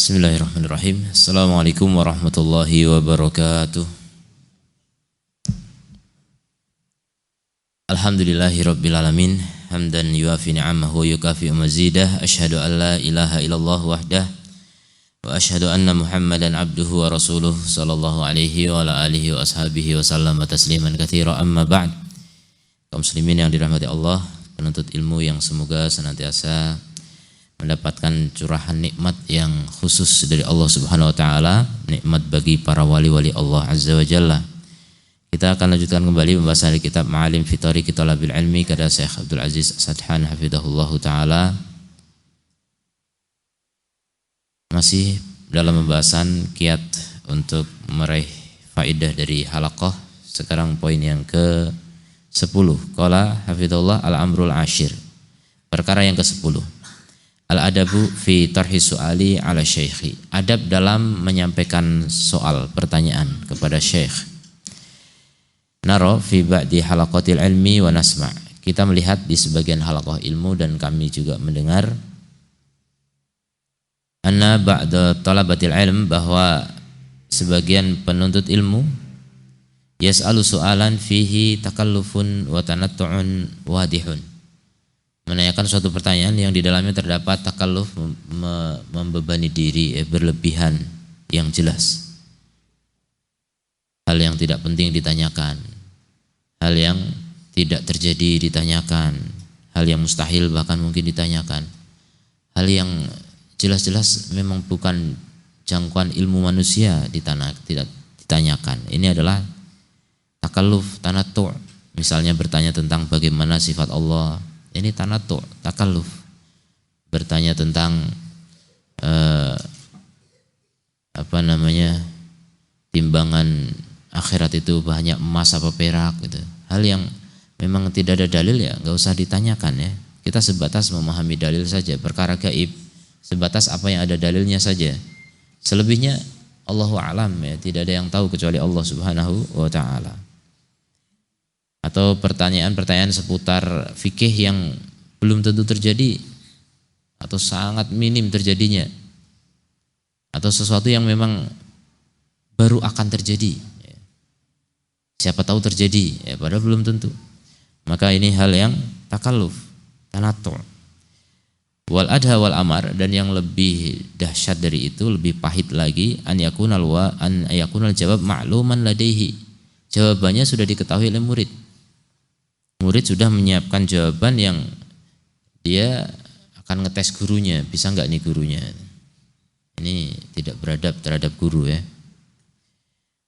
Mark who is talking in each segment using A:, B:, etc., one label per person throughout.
A: Bismillahirrahmanirrahim. Assalamualaikum warahmatullahi wabarakatuh. Alhamdulillahi rabbil alamin. Hamdan yuafi ni'amahu wa yukafi mazidah. Asyhadu an la ilaha illallah wahdah wa asyhadu anna Muhammadan abduhu wa rasuluh sallallahu alaihi wa ala alihi wa ashabihi wa sallama tasliman katsira. Amma ba'd. Kaum muslimin yang dirahmati Allah, penuntut ilmu yang semoga senantiasa mendapatkan curahan nikmat yang khusus dari Allah Subhanahu wa taala, nikmat bagi para wali-wali Allah Azza wa Jalla. Kita akan lanjutkan kembali pembahasan dari kitab Ma'alim fi Thariqi Thalabil Ilmi karya Syekh Abdul Aziz As-Sadhan hafizahullahu taala. Masih dalam pembahasan kiat untuk meraih faedah dari halaqah. Sekarang poin yang ke-10. Qala hafizahullah al-amrul ashir. Perkara yang ke-10. Al-adabu fi tarhi su'ali ala syekhi. Adab dalam menyampaikan soal, pertanyaan kepada syekh. Naro fi ba'di halaqatil ilmi wa nasma'. Kita melihat di sebagian halaqah ilmu dan kami juga mendengar anna ba'da talabatil ilm, bahwa sebagian penuntut ilmu yas'alu su'alan fihi takallufun wa tanattu'un wadihun, menanyakan suatu pertanyaan yang di dalamnya terdapat takalluf, membebani diri, berlebihan yang jelas. Hal yang tidak penting ditanyakan, hal yang tidak terjadi ditanyakan, hal yang mustahil bahkan mungkin ditanyakan, hal yang jelas-jelas memang bukan jangkauan ilmu manusia tidak ditanyakan. Ini adalah takalluf, tanattu'. Misalnya bertanya tentang bagaimana sifat Allah, ini tanattu', takalluf. Bertanya tentang timbangan akhirat itu banyak emas apa perak gitu. Hal yang memang tidak ada dalil, ya enggak usah ditanyakan, ya. Kita sebatas memahami dalil saja, perkara gaib sebatas apa yang ada dalilnya saja. Selebihnya Allahu a'lam, ya, tidak ada yang tahu kecuali Allah Subhanahu wa taala. Atau pertanyaan-pertanyaan seputar fikih yang belum tentu terjadi atau sangat minim terjadinya, atau sesuatu yang memang baru akan terjadi, ya. Siapa tahu terjadi, ya, padahal belum tentu. Maka ini hal yang takalluf, tanattu'. Wal adha wal amar, dan yang lebih dahsyat dari itu, lebih pahit lagi, an yakunal jawab ma'luman ladaihi. Jawabannya sudah diketahui oleh murid. Murid sudah menyiapkan jawaban yang dia akan ngetes gurunya, bisa enggak nih gurunya. Ini tidak beradab terhadap guru, ya.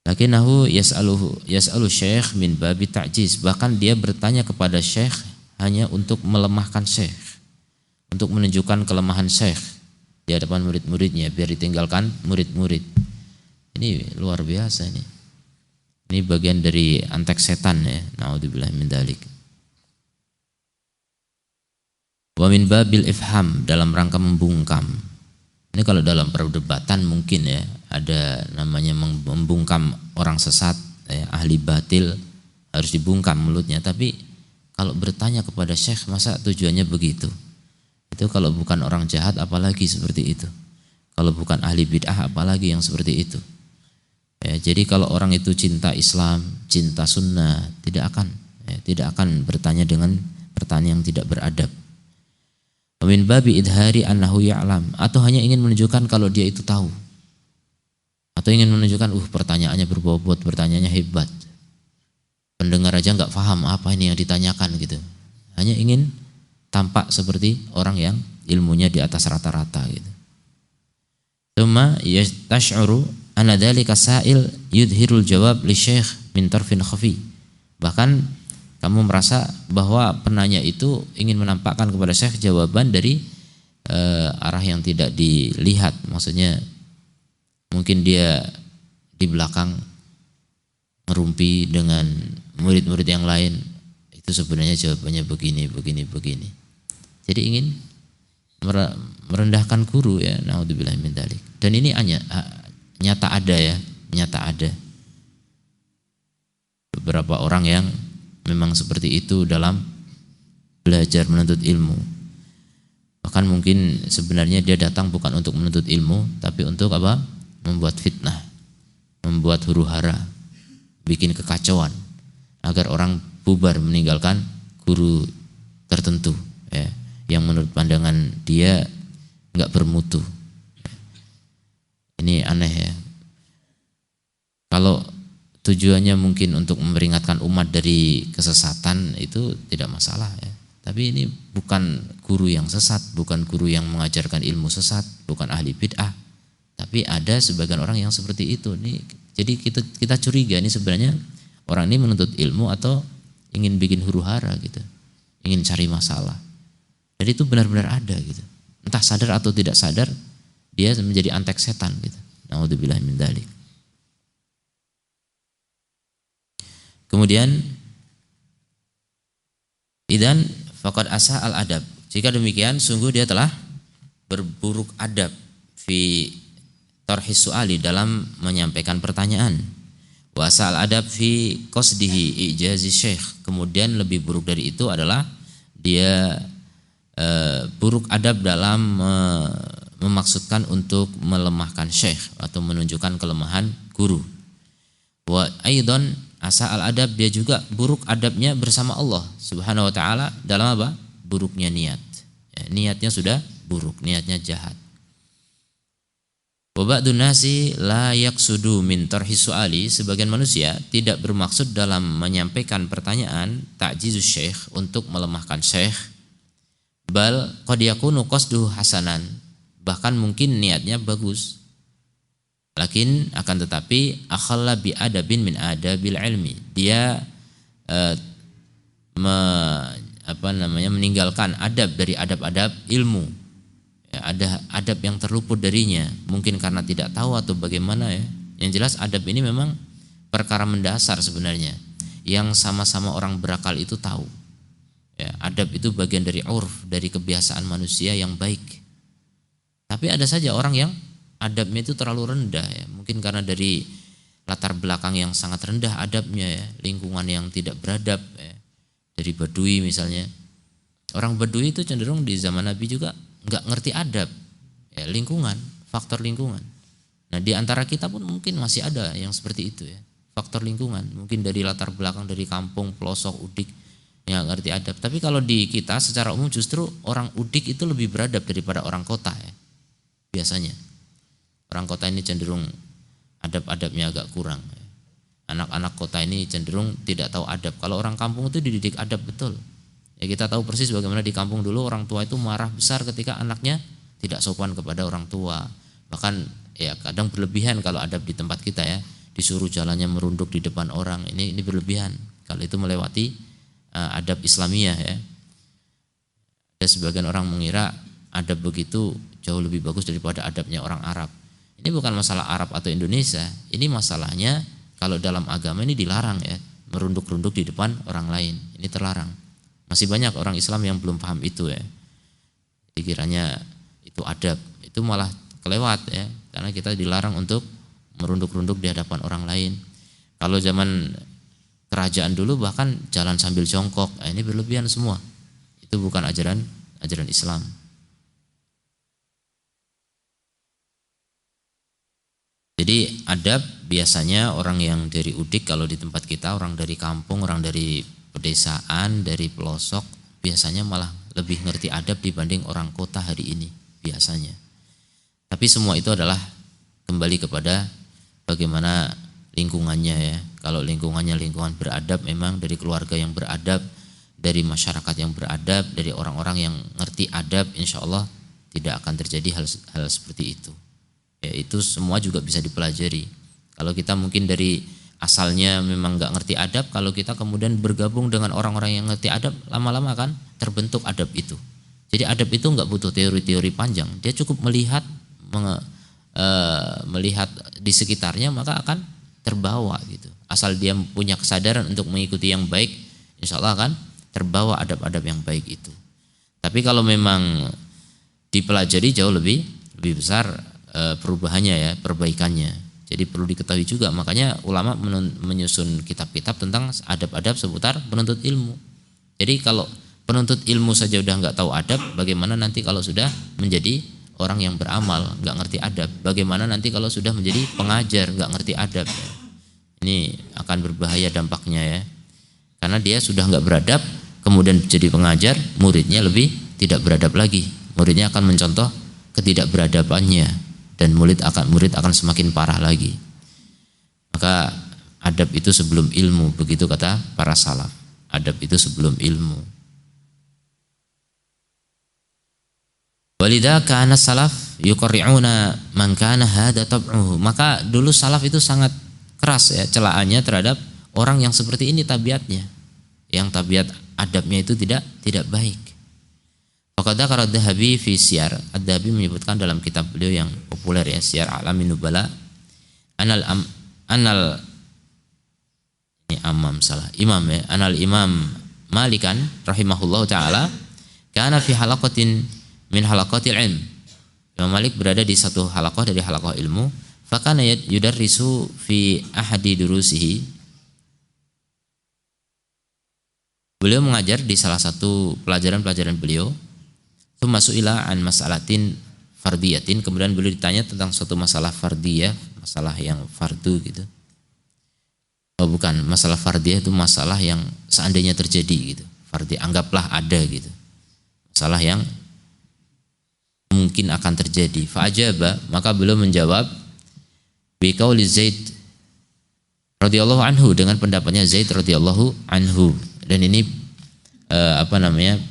A: Lakinnahu yas'alu syekh min babi ta'jiz. Bahkan dia bertanya kepada syekh hanya untuk melemahkan syekh, untuk menunjukkan kelemahan syekh di hadapan murid-muridnya, biar ditinggalkan murid-murid. Ini luar biasa ini. Ini bagian dari antek setan, ya. Naudzubillah min dzalik. Wa min babil ifham, dalam rangka membungkam. Ini kalau dalam perdebatan mungkin, ya, ada namanya membungkam orang sesat, ya, ahli batil, harus dibungkam mulutnya. Tapi kalau bertanya kepada syekh, masa tujuannya begitu? Itu kalau bukan orang jahat apalagi seperti itu. Kalau bukan ahli bid'ah apalagi yang seperti itu. Ya, jadi kalau orang itu cinta Islam, cinta sunnah, tidak akan bertanya dengan pertanyaan yang tidak beradab. Min babi idhari annahu ya'lam, atau hanya ingin menunjukkan kalau dia itu tahu, atau ingin menunjukkan pertanyaannya berbobot, pertanyaannya hebat, pendengar aja nggak paham apa ini yang ditanyakan gitu. Hanya ingin tampak seperti orang yang ilmunya di atas rata-rata gitu. Tsumma yastash'uru anna dzalika sa'il yudhirul jawab li syekh min tarfin khafi. Bahkan kamu merasa bahwa penanya itu ingin menampakkan kepada syekh jawaban dari arah yang tidak dilihat. Maksudnya mungkin dia di belakang ngerumpi dengan murid-murid yang lain. Itu sebenarnya jawabannya begini. Jadi ingin merendahkan guru, ya. Naudzubillah min dzalik. Dan ini nyata ada, ya, nyata ada beberapa orang yang memang seperti itu dalam belajar menuntut ilmu. Bahkan mungkin sebenarnya dia datang bukan untuk menuntut ilmu, tapi untuk apa? Membuat fitnah, membuat huru-hara, bikin kekacauan agar orang bubar meninggalkan guru tertentu ya, yang menurut pandangan dia enggak bermutu. Ini aneh ya. Kalau tujuannya mungkin untuk memperingatkan umat dari kesesatan itu tidak masalah ya. Tapi ini bukan guru yang sesat, bukan guru yang mengajarkan ilmu sesat, bukan ahli bid'ah. Tapi ada sebagian orang yang seperti itu. Nih, jadi kita curiga ini sebenarnya orang ini menuntut ilmu atau ingin bikin huru-hara gitu, ingin cari masalah. Jadi itu benar-benar ada gitu. Entah sadar atau tidak sadar, dia menjadi antek setan gitu. Naudzubillah min dzalik. Kemudian idan faqad asa al adab. Jika demikian sungguh dia telah berburuk adab fi tarhis suali dalam menyampaikan pertanyaan. Wa asa al adab fi qasdihi ijazi syekh. Kemudian lebih buruk dari itu adalah dia buruk adab dalam memaksudkan untuk melemahkan syekh atau menunjukkan kelemahan guru. Wa aidan asa al-adab, dia juga buruk adabnya bersama Allah Subhanahu wa taala dalam apa? Buruknya niat. Ya, niatnya sudah buruk, niatnya jahat. Wa ba'dun nasi la yaqsudu min tarhis su'ali, sebagian manusia tidak bermaksud dalam menyampaikan pertanyaan ta'jizus syekh, untuk melemahkan syekh. Bal qad yakunu qasduhu hasanan, bahkan mungkin niatnya bagus. Lakin akan tetapi akhalla bi adabin min adabil ilmi, dia meninggalkan adab dari adab-adab ilmu ya, ada adab yang terluput darinya, mungkin karena tidak tahu atau bagaimana ya. Yang jelas adab ini memang perkara mendasar sebenarnya, yang sama-sama orang berakal itu tahu ya. Adab itu bagian dari urf, dari kebiasaan manusia yang baik. Tapi ada saja orang yang adabnya itu terlalu rendah ya, mungkin karena dari latar belakang yang sangat rendah adabnya ya, lingkungan yang tidak beradab ya. Dari Badui misalnya, orang Badui itu cenderung di zaman Nabi juga nggak ngerti adab ya, lingkungan, faktor lingkungan. Nah di antara kita pun mungkin masih ada yang seperti itu ya, faktor lingkungan, mungkin dari latar belakang dari kampung, pelosok, udik yang ngerti adab. Tapi kalau di kita secara umum justru orang udik itu lebih beradab daripada orang kota ya, biasanya. Orang kota ini cenderung adab-adabnya agak kurang. Anak-anak kota ini cenderung tidak tahu adab. Kalau orang kampung itu dididik adab betul. Ya kita tahu persis bagaimana di kampung dulu orang tua itu marah besar ketika anaknya tidak sopan kepada orang tua. Bahkan ya kadang berlebihan kalau adab di tempat kita ya. Disuruh jalannya merunduk di depan orang. Ini berlebihan. Kalau itu melewati adab Islamiyah ya. Ada sebagian orang mengira adab begitu jauh lebih bagus daripada adabnya orang Arab. Ini bukan masalah Arab atau Indonesia, ini masalahnya kalau dalam agama ini dilarang ya, merunduk-runduk di depan orang lain, ini terlarang. Masih banyak orang Islam yang belum paham itu ya, dikiranya itu adab, itu malah kelewat ya, karena kita dilarang untuk merunduk-runduk di hadapan orang lain. Kalau zaman kerajaan dulu bahkan jalan sambil jongkok, ini berlebihan semua, itu bukan ajaran Islam. Jadi adab biasanya orang yang dari udik, kalau di tempat kita orang dari kampung, orang dari pedesaan, dari pelosok, biasanya malah lebih ngerti adab dibanding orang kota hari ini biasanya. Tapi semua itu adalah kembali kepada bagaimana lingkungannya ya. Kalau lingkungannya lingkungan beradab, memang dari keluarga yang beradab, dari masyarakat yang beradab, dari orang-orang yang ngerti adab, insya Allah tidak akan terjadi hal seperti itu. Ya, itu semua juga bisa dipelajari. Kalau kita mungkin dari asalnya memang nggak ngerti adab, kalau kita kemudian bergabung dengan orang-orang yang ngerti adab, lama-lama kan terbentuk adab itu. Jadi adab itu nggak butuh teori-teori panjang, dia cukup melihat di sekitarnya maka akan terbawa gitu. Asal dia punya kesadaran untuk mengikuti yang baik, insya Allah akan terbawa adab-adab yang baik itu. Tapi kalau memang dipelajari jauh lebih besar perubahannya ya, perbaikannya. Jadi perlu diketahui juga, makanya ulama menyusun kitab-kitab tentang adab-adab seputar penuntut ilmu. Jadi kalau Penuntut ilmu saja udah nggak tahu adab, bagaimana nanti kalau sudah menjadi orang yang beramal, nggak ngerti adab? Bagaimana nanti kalau sudah menjadi pengajar, nggak ngerti adab? Ini akan berbahaya dampaknya ya. Karena dia sudah nggak beradab, kemudian jadi pengajar, muridnya lebih tidak beradab lagi. Muridnya akan mencontoh ketidakberadabannya, dan murid akan semakin parah lagi. Maka adab itu sebelum ilmu, begitu kata para salaf. Adab itu sebelum ilmu. Walidha kana salaf yuqarri'una man kana hada tab'uhu. Maka dulu salaf itu sangat keras ya celaannya terhadap orang yang seperti ini tabiatnya, yang tabiat adabnya itu tidak baik. Faqad dzakara Adz-Dzahabi fi Siyar. Adz-Dzahabi menyebutkan dalam kitab beliau yang populer ya, Siyar A'lamin Nubala, Imam ya, anal Imam Malikan rahimahullahu taala kana fi halaqatin min halaqatil ilm. Imam Malik berada di satu halaqah dari halaqah ilmu. Fakana yudarrisu fi ahadi durusihi. Beliau mengajar di salah satu pelajaran-pelajaran beliau. Tsumma su'ila an mas'alatin fardiyatin. Kemudian beliau ditanya tentang suatu masalah fardiyah, masalah yang fardu gitu. Oh bukan, masalah fardiyah itu masalah yang seandainya terjadi gitu. Fardiyah anggaplah ada gitu. Masalah yang mungkin akan terjadi. Fa'ajaba, maka beliau menjawab biqauli Zaid radhiyallahu anhu, dengan pendapatnya Zaid radhiyallahu anhu. Dan ini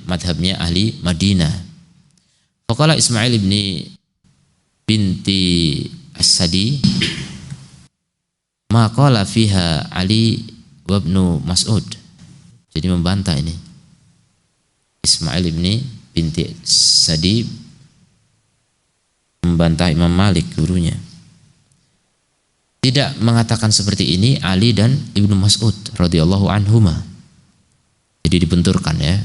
A: madhabnya ahli Madinah. Faqala Ismail ibni binti As-Sadi ma qala fiha Ali wa ibnu Mas'ud. Jadi membantah ini. Ismail ibni binti Sadi membantah Imam Malik, gurunya. Tidak mengatakan seperti ini Ali dan Ibnu Mas'ud radhiyallahu anhuma. Jadi dibenturkan ya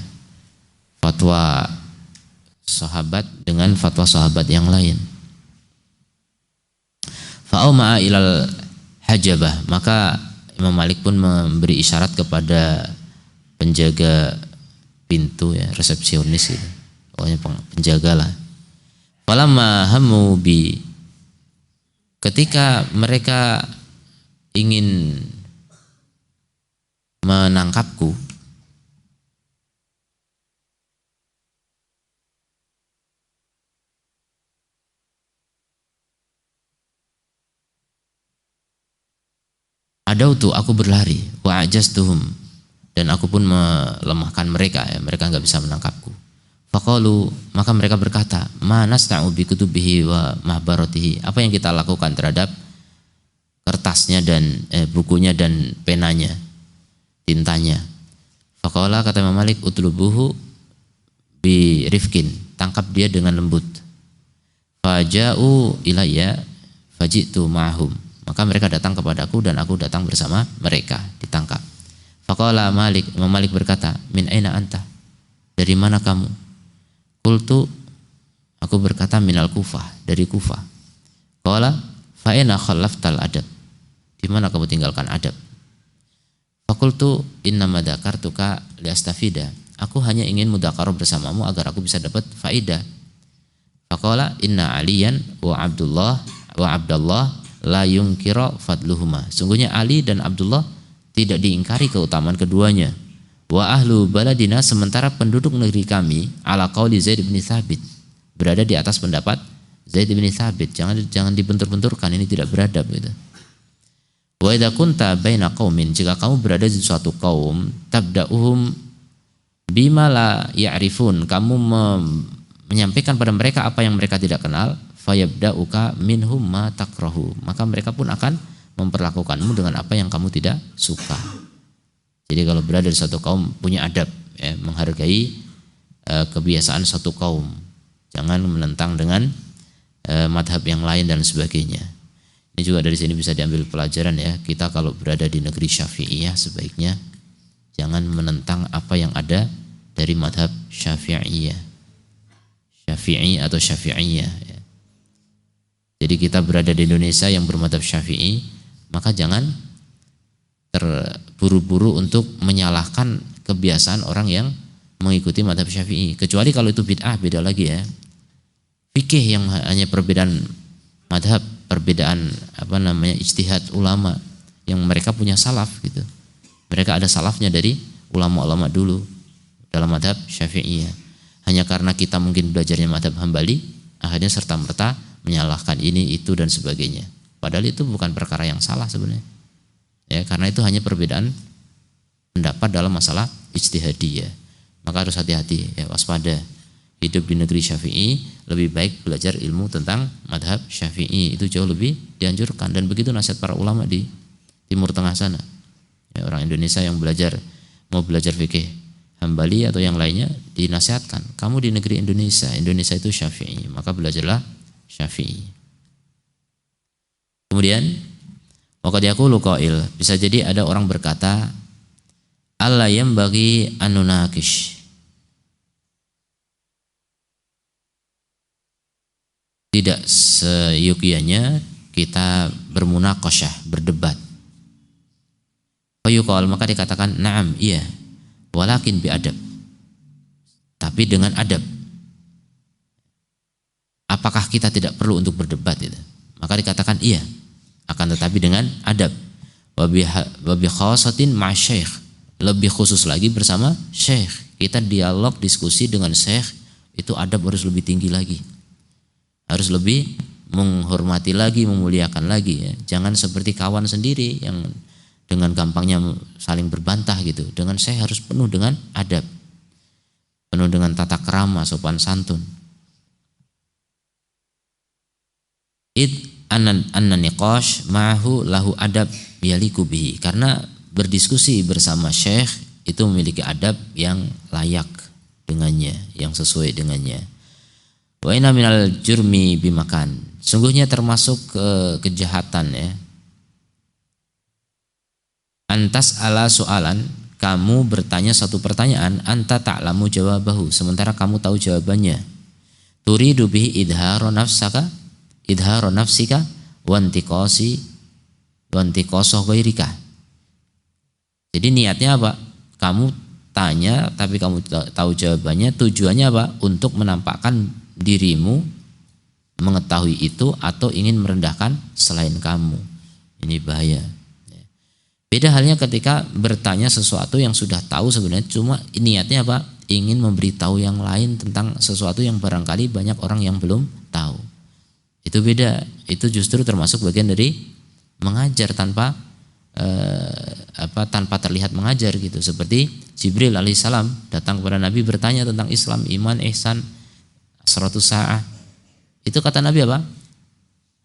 A: fatwa sahabat dengan fatwa sahabat yang lain. Fa'auma'a ilal hajabah, maka Imam Malik pun memberi isyarat kepada penjaga pintu ya, resepsionis gitu. Pokoknya penjagalah. Falamma hammu bi, ketika mereka ingin menangkapku, adautu, aku berlari, wa ajastuhum, dan aku pun melemahkan mereka ya, mereka enggak bisa menangkapku. Faqalu, maka mereka berkata, ma nasta'u bi kutubihi wa mahbaratihi, apa yang kita lakukan terhadap kertasnya dan bukunya dan penanya, tintanya. Faqala, kata Imam Malik, utlubuhu bi rifkin, tangkap dia dengan lembut. Faja'u ilayya faji'tu ma'hum, maka mereka datang kepadaku dan aku datang bersama mereka, ditangkap. Faqala Malik, Imam Malik berkata, min aina anta, dari mana kamu? Qultu, aku berkata, minal Kufah, dari Kufah. Qala fa aina khallaftal adab, di mana kamu tinggalkan adab? Faqultu innama dzakartuka liastafida, aku hanya ingin mudzakarah bersamamu agar aku bisa dapat faidah. Faqala inna Aliyan wa Abdullah la yungkira fadluhuma, sungguhnya Ali dan Abdullah tidak diingkari keutamaan keduanya. Wa ahlu baladina, sementara penduduk negeri kami, ala qauli Zaid bin Thabit, berada di atas pendapat Zaid bin Thabit. Jangan dibentur-benturkan, ini tidak beradab gitu. Wa idza kunta baina qaumin, jika kamu berada di suatu kaum, tabda'uhum bima la ya'rifun, kamu menyampaikan pada mereka apa yang mereka tidak kenal, fayabda'uka minhum ma takrahu, maka mereka pun akan memperlakukanmu dengan apa yang kamu tidak suka. Jadi kalau berada di satu kaum, punya adab ya, menghargai kebiasaan satu kaum, jangan menentang dengan madhab yang lain dan sebagainya. Ini juga dari sini bisa diambil pelajaran ya, kita kalau berada di negeri Syafi'iyah sebaiknya jangan menentang apa yang ada dari madhab Syafi'iyah, Syafi'i atau Syafi'iyah ya. Jadi kita berada di Indonesia yang bermadhab Syafi'i, maka jangan terburu-buru untuk menyalahkan kebiasaan orang yang mengikuti madhab Syafi'i. Kecuali kalau itu bid'ah, beda lagi ya. Fikih yang hanya perbedaan madhab, perbedaan ijtihad ulama yang mereka punya salaf gitu. Mereka ada salafnya dari ulama-ulama dulu dalam madhab Syafi'iyah. Hanya karena kita mungkin belajarnya madhab Hambali, akhirnya serta-merta menyalahkan ini, itu dan sebagainya. Padahal itu bukan perkara yang salah sebenarnya. Ya, karena itu hanya perbedaan pendapat dalam masalah ijtihadiyah. Maka harus hati-hati, ya, waspada. Hidup di negeri Syafi'i lebih baik belajar ilmu tentang madhab Syafi'i, itu jauh lebih dianjurkan. Dan begitu nasihat para ulama di Timur Tengah sana. Ya, orang Indonesia yang mau belajar fikih Hambali atau yang lainnya dinasihatkan, kamu di negeri Indonesia itu Syafi'i, maka belajarlah Syafi'i. Kemudian waqad yaqulu qail, bisa jadi ada orang berkata, alla yambaghi an nunakish, tidak seyogyanya kita bermunaqasyah, berdebat. Fayuqal, maka dikatakan na'am, iya, walakin biadab, tapi dengan adab. Apakah kita tidak perlu untuk berdebat itu? Maka dikatakan iya, akan tetapi dengan adab. Wa bi khasatin ma'asyaikh, lebih khusus lagi bersama syekh. Kita dialog, diskusi dengan syekh, itu adab harus lebih tinggi lagi. Harus lebih menghormati lagi, memuliakan lagi ya. Jangan seperti kawan sendiri yang dengan gampangnya saling berbantah gitu. Dengan syekh harus penuh dengan adab, penuh dengan tata krama, sopan santun. Anna niqash ma'hu lahu adab yaliku bihi, karena berdiskusi bersama syekh itu memiliki adab yang layak dengannya, yang sesuai dengannya. Wa inna minal jurmi bimakan, sungguhnya termasuk kejahatan ya, antas ala soalan, kamu bertanya satu pertanyaan, anta ta'lamu jawabahu, sementara kamu tahu jawabannya. Turidu bihi idharu nafsika wantiqosoh ghairika. Jadi niatnya apa? Kamu tanya tapi kamu tahu jawabannya, tujuannya apa? Untuk menampakkan dirimu mengetahui itu atau ingin merendahkan selain kamu. Ini bahaya. Beda halnya ketika bertanya sesuatu yang sudah tahu sebenarnya, cuma niatnya apa? Ingin memberitahu yang lain tentang sesuatu yang barangkali banyak orang yang belum tahu. Itu beda. Itu justru termasuk bagian dari mengajar tanpa tanpa terlihat mengajar gitu. Seperti Jibril alaihissalam datang kepada Nabi bertanya tentang Islam, iman, ihsan, asratus sa'ah. Itu kata Nabi apa?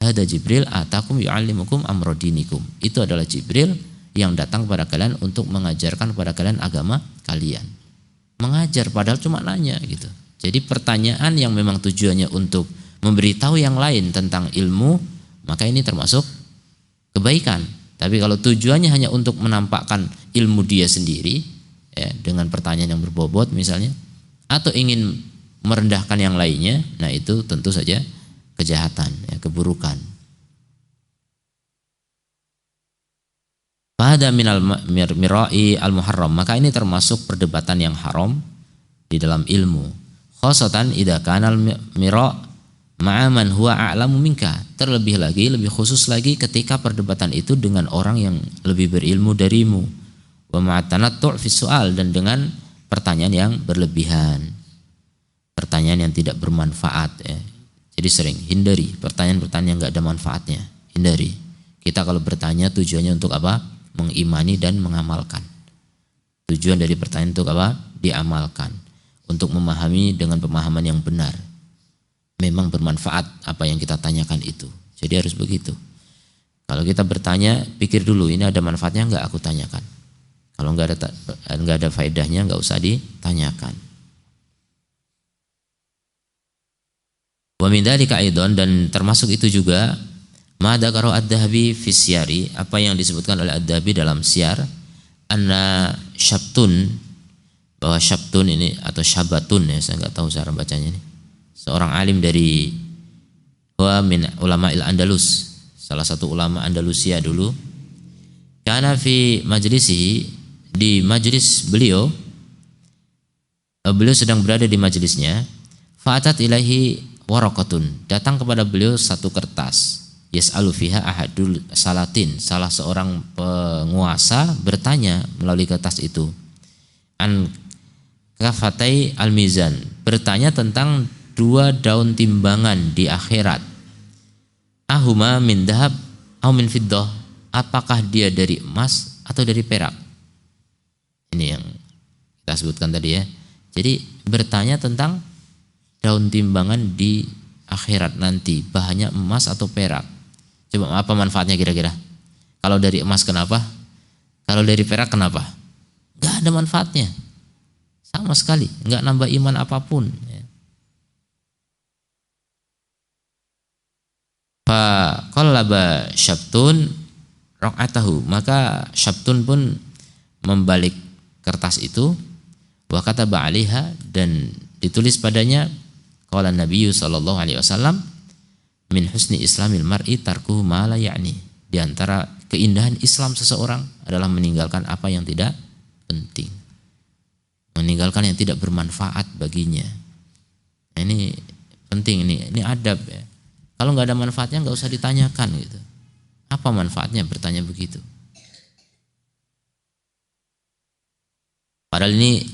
A: Hada Jibril atakum yu'allimukum amrodinikum. Itu adalah Jibril yang datang kepada kalian untuk mengajarkan kepada kalian agama kalian. Mengajar padahal cuma nanya gitu. Jadi pertanyaan yang memang tujuannya untuk memberitahu yang lain tentang ilmu, maka ini termasuk kebaikan. Tapi kalau tujuannya hanya untuk menampakkan ilmu dia sendiri ya, dengan pertanyaan yang berbobot misalnya, atau ingin merendahkan yang lainnya, nah itu tentu saja kejahatan ya, keburukan. Fahada minal mira'i al-muharram, maka ini termasuk perdebatan yang haram di dalam ilmu. Khosatan idza kana al-mira' ma'aman huwa a'lamu minka, terlebih lagi, lebih khusus lagi ketika perdebatan itu dengan orang yang lebih berilmu darimu. Wa ma'tanattu' fi soal, dan dengan pertanyaan yang berlebihan, pertanyaan yang tidak bermanfaat ya. Jadi sering hindari pertanyaan-pertanyaan yang enggak ada manfaatnya, hindari. Kita kalau bertanya tujuannya untuk apa? Mengimani dan mengamalkan. Tujuan dari pertanyaan untuk apa? Diamalkan, untuk memahami dengan pemahaman yang benar. Memang bermanfaat apa yang kita tanyakan itu. Jadi harus begitu. Kalau kita bertanya, pikir dulu ini ada manfaatnya enggak aku tanyakan. Kalau enggak ada faedahnya, enggak usah ditanyakan. Wa min dzalika aidan, dan termasuk itu juga ma dzakara ad-Dhahabi fi Siyari, apa yang disebutkan oleh ad-Dhahabi dalam Siyar, anna syabtun, bahwa syabtun ini atau syabatun ya, saya enggak tahu cara bacanya ini. Seorang alim dari wa min ulama'il Andalus, salah satu ulama Andalusia dulu. Kana fi majlisihi, di majlis beliau, beliau sedang berada di majelisnya, fa'atat ilaihi waraqatun, datang kepada beliau satu kertas, yas'alu fiha ahadul salatin, salah seorang penguasa bertanya melalui kertas itu, an kafatai al-mizan, bertanya tentang dua daun timbangan di akhirat, ahuma min dahab au min fiddah, apakah dia dari emas atau dari perak. Ini yang kita sebutkan tadi ya. Jadi bertanya tentang daun timbangan di akhirat nanti, bahannya emas atau perak. Coba apa manfaatnya kira-kira? Kalau dari emas kenapa? Kalau dari perak kenapa? Gak ada manfaatnya. Sama sekali, gak nambah iman apapun. Fa qallaba Syabtun raq'atahu, maka Syabtun pun membalik kertas itu, wa kataba 'alaiha, dan ditulis padanya, qala Nabi sallallahu alaihi wasallam, min husni islamil mar'i tarkuhu ma la ya'ni, di antara keindahan Islam seseorang adalah meninggalkan apa yang tidak penting, meninggalkan yang tidak bermanfaat baginya. Nah, ini penting, ini adab ya. Kalau nggak ada manfaatnya nggak usah ditanyakan gitu. Apa manfaatnya bertanya begitu? Padahal ini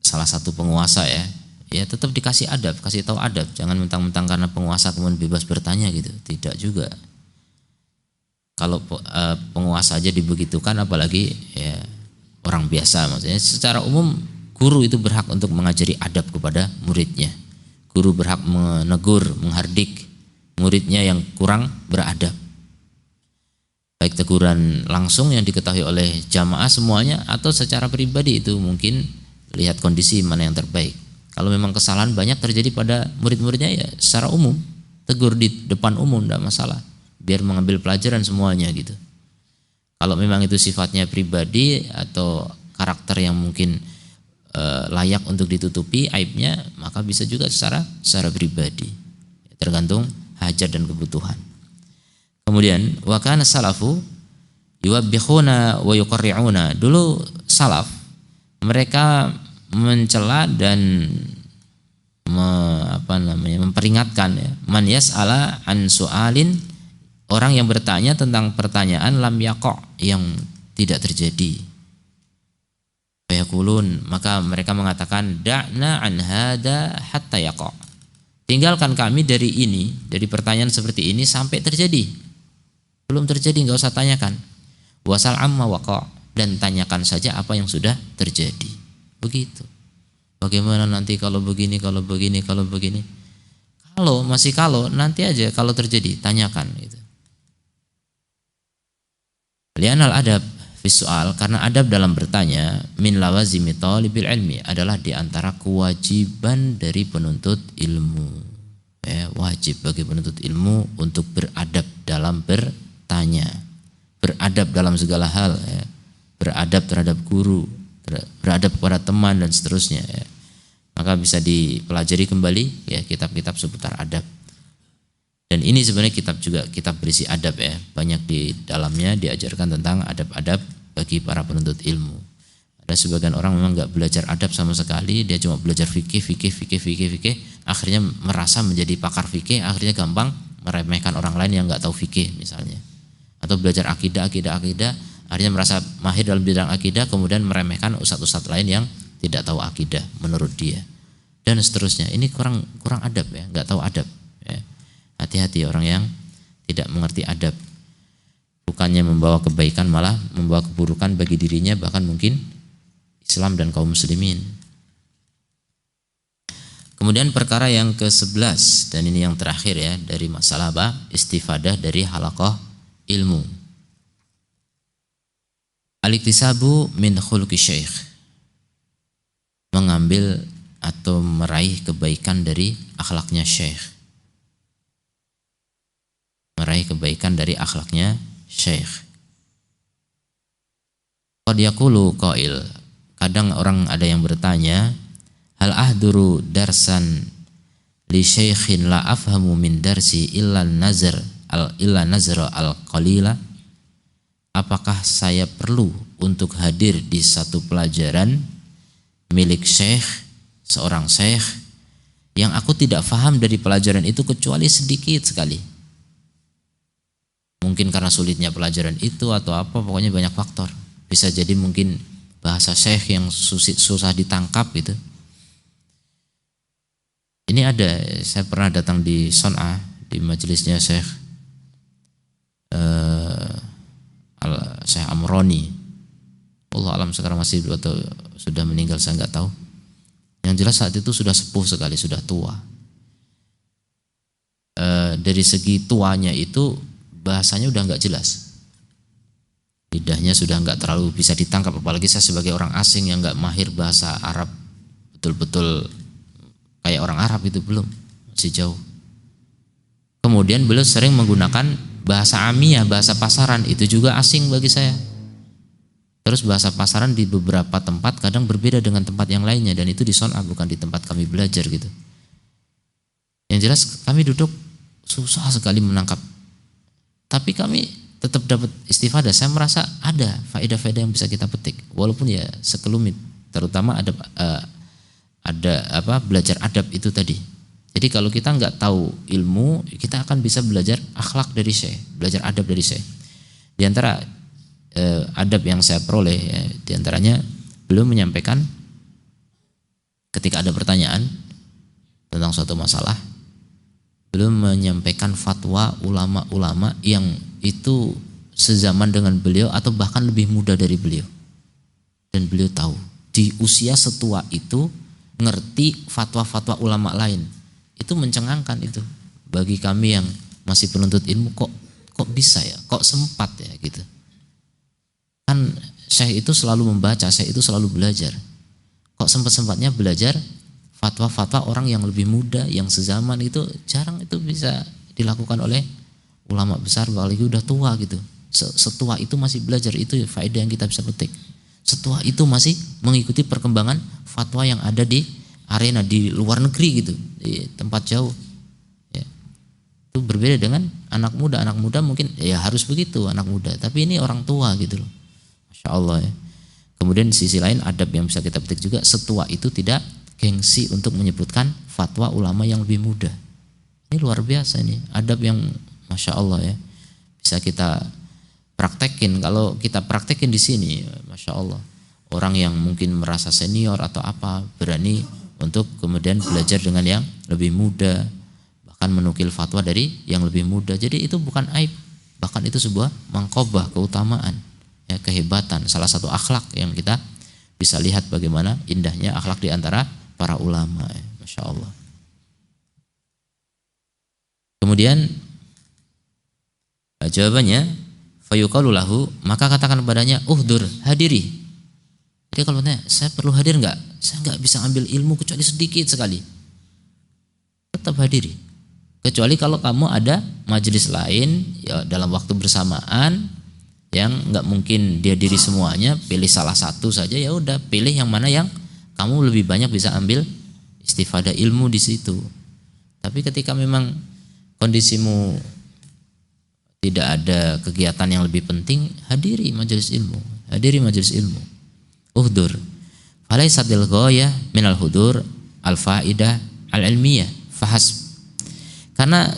A: salah satu penguasa ya tetap dikasih adab, kasih tahu adab, jangan mentang-mentang karena penguasa kemudian bebas bertanya gitu, tidak juga. Kalau penguasa aja dibegitukan, apalagi ya orang biasa. Maksudnya secara umum guru itu berhak untuk mengajari adab kepada muridnya. Guru berhak menegur, menghardik muridnya yang kurang beradab, baik teguran langsung yang diketahui oleh jamaah semuanya, atau secara pribadi, itu mungkin lihat kondisi mana yang terbaik. Kalau memang kesalahan banyak terjadi pada murid-muridnya, ya secara umum tegur di depan umum, tidak masalah, biar mengambil pelajaran semuanya gitu. Kalau memang itu sifatnya pribadi atau karakter yang mungkin layak untuk ditutupi aibnya, maka bisa juga secara pribadi, tergantung hajat dan kebutuhan. Kemudian wa kana salafu yuwabbikhuna wa yuqarri'una, dulu salaf mereka mencela dan memperingatkan ya, man yas'ala an su'alin, orang yang bertanya tentang pertanyaan lam yaqa', yang tidak terjadi. Fayaqulun, maka mereka mengatakan da'na an hada hatta yaqa', tinggalkan kami dari ini, dari pertanyaan seperti ini sampai terjadi. Belum terjadi enggak usah tanyakan. Wasal amma waqa', dan tanyakan saja apa yang sudah terjadi. Begitu. Bagaimana nanti kalau begini, kalau begini, kalau begini? Kalau masih nanti aja kalau terjadi tanyakan gitu. Li'anal adab fi su'al, karena adab dalam bertanya min lawazimi talibil ilmi, adalah di antara kewajiban dari penuntut ilmu. Ya, wajib bagi penuntut ilmu untuk beradab dalam bertanya, beradab dalam segala hal ya. Beradab terhadap guru, beradab kepada teman dan seterusnya ya. Maka bisa dipelajari kembali ya kitab-kitab seputar adab. Dan ini sebenarnya kitab berisi adab ya. Banyak di dalamnya diajarkan tentang adab-adab bagi para penuntut ilmu. Ada sebagian orang memang enggak belajar adab sama sekali, dia cuma belajar fikih, akhirnya merasa menjadi pakar fikih, akhirnya gampang meremehkan orang lain yang enggak tahu fikih misalnya. Atau belajar akidah, akhirnya merasa mahir dalam bidang akidah, kemudian meremehkan ustadz-ustadz lain yang tidak tahu akidah menurut dia, dan seterusnya. Ini kurang adab ya, nggak tahu adab ya. Hati-hati orang yang tidak mengerti adab, bukannya membawa kebaikan malah membawa keburukan bagi dirinya, bahkan mungkin Islam dan kaum muslimin. Kemudian perkara yang ke-11, dan ini yang terakhir ya dari masalah istifadah dari halaqah ilmu. Al-iktisabu min khuluqi syekh, mengambil atau meraih kebaikan dari akhlaknya syekh. Meraih kebaikan dari akhlaknya syekh. Qad yaqulu qail, kadang orang ada yang bertanya, hal ahduru darsan li syaikhin la afhamu min darsi illa nazar al-qalila, apakah saya perlu untuk hadir di satu pelajaran milik syekh seorang syekh yang aku tidak paham dari pelajaran itu kecuali sedikit sekali. Mungkin karena sulitnya pelajaran itu atau apa, pokoknya banyak faktor. Bisa jadi mungkin bahasa syekh yang susah ditangkap gitu. Ini ada, saya pernah datang di Son'a, di majelisnya Syekh Syekh Amroni. Allah alam sekarang masih atau sudah meninggal, saya nggak tahu. Yang jelas saat itu sudah sepuh sekali, sudah tua. Dari segi tuanya itu bahasanya udah nggak jelas. Lidahnya sudah nggak terlalu bisa ditangkap, apalagi saya sebagai orang asing yang nggak mahir bahasa Arab betul-betul kayak orang Arab itu belum, masih jauh. Kemudian beliau sering menggunakan bahasa amiyah, bahasa pasaran, itu juga asing bagi saya. Terus bahasa pasaran di beberapa tempat kadang berbeda dengan tempat yang lainnya, dan itu di Son'a, bukan di tempat kami belajar gitu. Yang jelas kami duduk susah sekali menangkap, tapi kami tetap dapat istifadah. Saya merasa ada faedah-faedah yang bisa kita petik, walaupun ya sekelumit, terutama ada belajar adab itu tadi. Jadi kalau kita nggak tahu ilmu, kita akan bisa belajar akhlak dari syekh, belajar adab dari syekh. Di antara adab yang saya peroleh, ya, di antaranya beliau menyampaikan ketika ada pertanyaan tentang suatu masalah, beliau menyampaikan fatwa ulama-ulama yang itu sezaman dengan beliau atau bahkan lebih muda dari beliau. Dan beliau tahu di usia setua itu ngerti fatwa-fatwa ulama lain. Itu mencengangkan itu bagi kami yang masih penuntut ilmu, kok bisa ya, kok sempat ya gitu. Kan syekh itu selalu membaca, syekh itu selalu belajar. Kok sempat-sempatnya belajar fatwa-fatwa orang yang lebih muda, yang sezaman, itu jarang itu bisa dilakukan oleh ulama besar, apalagi udah tua gitu. Setua itu masih belajar, itu faedah yang kita bisa petik. Setua itu masih mengikuti perkembangan fatwa yang ada di arena di luar negeri gitu, di tempat jauh. Ya. Itu berbeda dengan anak muda. Anak muda mungkin ya harus begitu, anak muda. Tapi ini orang tua gitu loh. Masya Allah ya. Kemudian di sisi lain adab yang bisa kita petik juga, setua itu tidak gengsi untuk menyebutkan fatwa ulama yang lebih muda. Ini luar biasa ini, adab yang Masya Allah ya. Bisa kita praktekin. Kalau kita praktekin di sini, Masya Allah, orang yang mungkin merasa senior atau apa berani untuk kemudian belajar dengan yang lebih muda, bahkan menukil fatwa dari yang lebih muda. Jadi itu bukan aib, bahkan itu sebuah mangkobah, keutamaan, ya, kehebatan, salah satu akhlak yang kita bisa lihat bagaimana indahnya akhlak di antara para ulama, ya. Masya Allah. Kemudian jawabannya, fayuqalu lahu, maka katakan padanya, uhdur, hadiri. Jadi kalau bertanya, saya perlu hadir enggak? Saya enggak bisa ambil ilmu kecuali sedikit sekali. Tetap hadiri. Kecuali kalau kamu ada majelis lain ya dalam waktu bersamaan yang enggak mungkin dihadiri semuanya, pilih salah satu saja, ya udah, pilih yang mana yang kamu lebih banyak bisa ambil istifadah ilmu di situ. Tapi ketika memang kondisimu tidak ada kegiatan yang lebih penting, hadiri majelis ilmu, hadiri majelis ilmu. Uhdur. Falaisatil ghayah minal hudur al-faidah al-ilmiyah fahasb. Karena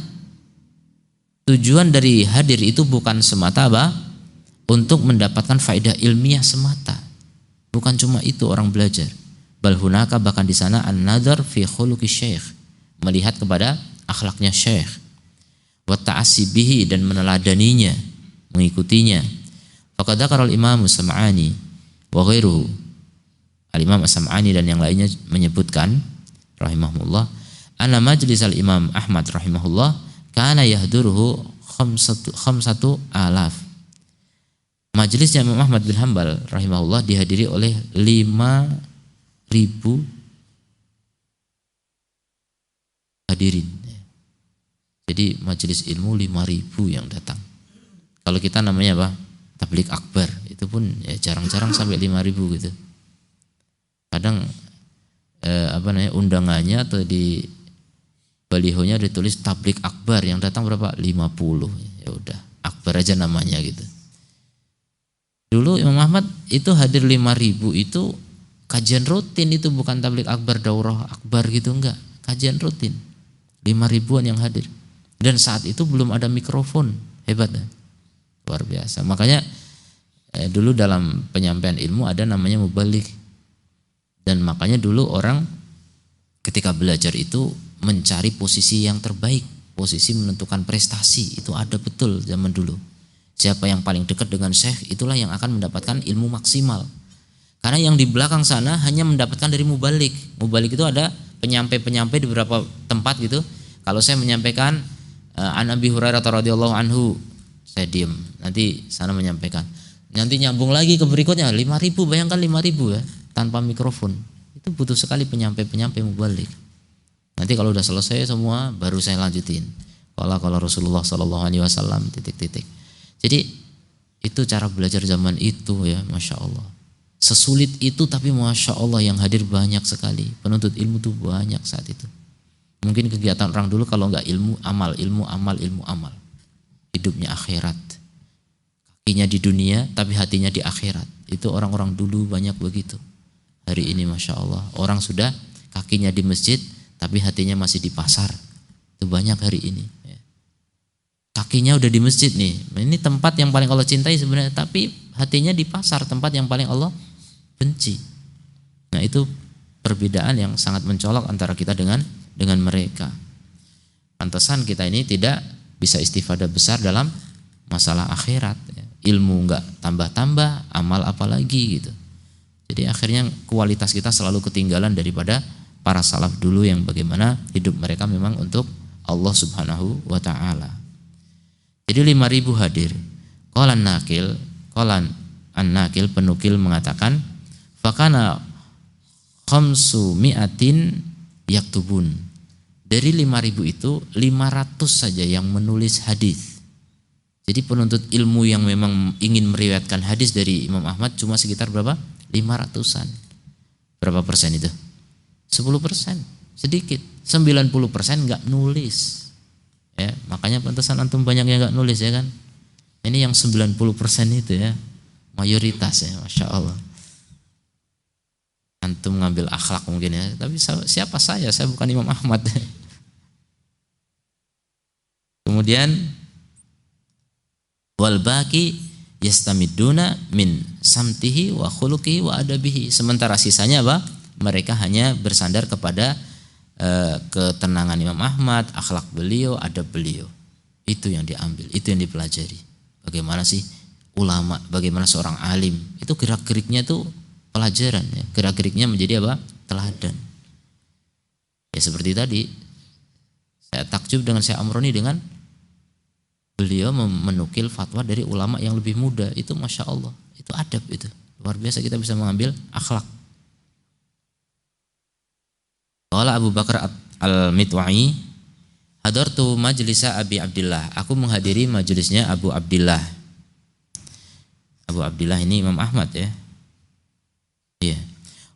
A: tujuan dari hadir itu bukan semata apa? Untuk mendapatkan faedah ilmiah semata. Bukan cuma itu orang belajar. Bal hunaka, bahkan di sana an-nadhar fi khuluqi syekh, melihat kepada akhlaknya syekh. Wa ta'assi bihi, dan meneladaninya, mengikutinya. Faqad dzakara al-Imam As-Sam'ani wa ghairuhu, Al-Imam As-Sam'ani dan yang lainnya menyebutkan rahimahullah, anna majlis al-Imam Ahmad rahimahullah kana yahduruhu khamsatu alaf. Majelisnya Imam Ahmad bin Hanbal rahimahullah dihadiri oleh 5.000 hadirin. Jadi majelis ilmu 5.000 yang datang. Kalau kita namanya apa? Tabligh akbar, itu pun ya jarang-jarang sampai 5.000 gitu. Kadang undangannya atau di balihonya ditulis tabligh akbar, yang datang berapa? 50. Ya udah, akbar aja namanya gitu. Dulu Imam Ahmad itu hadir 5.000 itu kajian rutin itu, bukan tablik akbar, daurah akbar gitu, enggak. Kajian rutin. 5.000-an yang hadir. Dan saat itu belum ada mikrofon. Hebat ya? Luar biasa. Makanya dulu dalam penyampaian ilmu ada namanya mubalik. Dan makanya dulu orang ketika belajar itu mencari posisi yang terbaik, posisi menentukan prestasi, itu ada betul zaman dulu. Siapa yang paling dekat dengan syekh, itulah yang akan mendapatkan ilmu maksimal. Karena yang di belakang sana hanya mendapatkan dari mubalik. Mubalik itu ada penyampai-penyampai di beberapa tempat gitu. Kalau saya menyampaikan an Abi Hurairah radhiyallahu anhu, saya diam. Nanti sana menyampaikan. Nanti nyambung lagi ke berikutnya 5.000, bayangkan 5.000 ya, tanpa mikrofon. Itu butuh sekali penyampai-penyampai mubalik. Nanti kalau udah selesai semua baru saya lanjutin. Kalau Rasulullah sallallahu alaihi wasallam titik-titik. Jadi itu cara belajar zaman itu ya, Masya Allah. Sesulit itu tapi Masya Allah yang hadir banyak sekali. Penuntut ilmu tuh banyak saat itu. Mungkin kegiatan orang dulu kalau enggak ilmu, amal, ilmu, amal, ilmu, amal. Hidupnya akhirat. Kakinya di dunia tapi hatinya di akhirat. Itu orang-orang dulu banyak begitu. Hari ini Masya Allah, orang sudah kakinya di masjid tapi hatinya masih di pasar. Itu banyak hari ini. Kakinya udah di masjid nih. Ini tempat yang paling Allah cintai sebenarnya, tapi hatinya di pasar, tempat yang paling Allah benci. Nah, itu perbedaan yang sangat mencolok antara kita dengan mereka. Pantesan kita ini tidak bisa istifadah besar dalam masalah akhirat. Ilmu enggak tambah-tambah, amal apalagi gitu. Jadi akhirnya kualitas kita selalu ketinggalan daripada para salaf dulu yang bagaimana hidup mereka memang untuk Allah Subhanahu wa taala. Jadi 5.000 hadir. Qalan an-nakil penukil mengatakan, fakana khamsu mi'atin yaktubun. Dari 5.000 itu 500 saja yang menulis hadis. Jadi penuntut ilmu yang memang ingin meriwayatkan hadis dari Imam Ahmad cuma sekitar berapa? 500-an. Berapa persen itu? 10%. Sedikit. 90% enggak nulis. Ya, makanya pantasan antum banyak yang enggak nulis ya kan. Ini yang 90% itu ya, mayoritas ya, Masya Allah. Antum ngambil akhlak mungkin ya, tapi siapa saya? Saya bukan Imam Ahmad. Kemudian wal baqi yastamiduna min samtihi wa khuluqihi wa adabihi. Sementara sisanya apa? Mereka hanya bersandar kepada ketenangan Imam Ahmad, akhlak beliau, adab beliau. Itu yang diambil, itu yang dipelajari. Bagaimana sih ulama, bagaimana seorang alim. Itu gerak-geriknya itu pelajaran ya. Gerak-geriknya menjadi apa? Teladan. Ya seperti tadi, saya takjub dengan Syekh Amroni dengan beliau menukil fatwa dari ulama yang lebih muda. Itu Masya Allah, itu adab itu. Luar biasa kita bisa mengambil akhlak. Qala Abu Bakar al-Mitwa'i, hadartu majlisa Abi Abdillah. Aku menghadiri majelisnya Abu Abdillah. Abu Abdillah ini Imam Ahmad ya. Iya.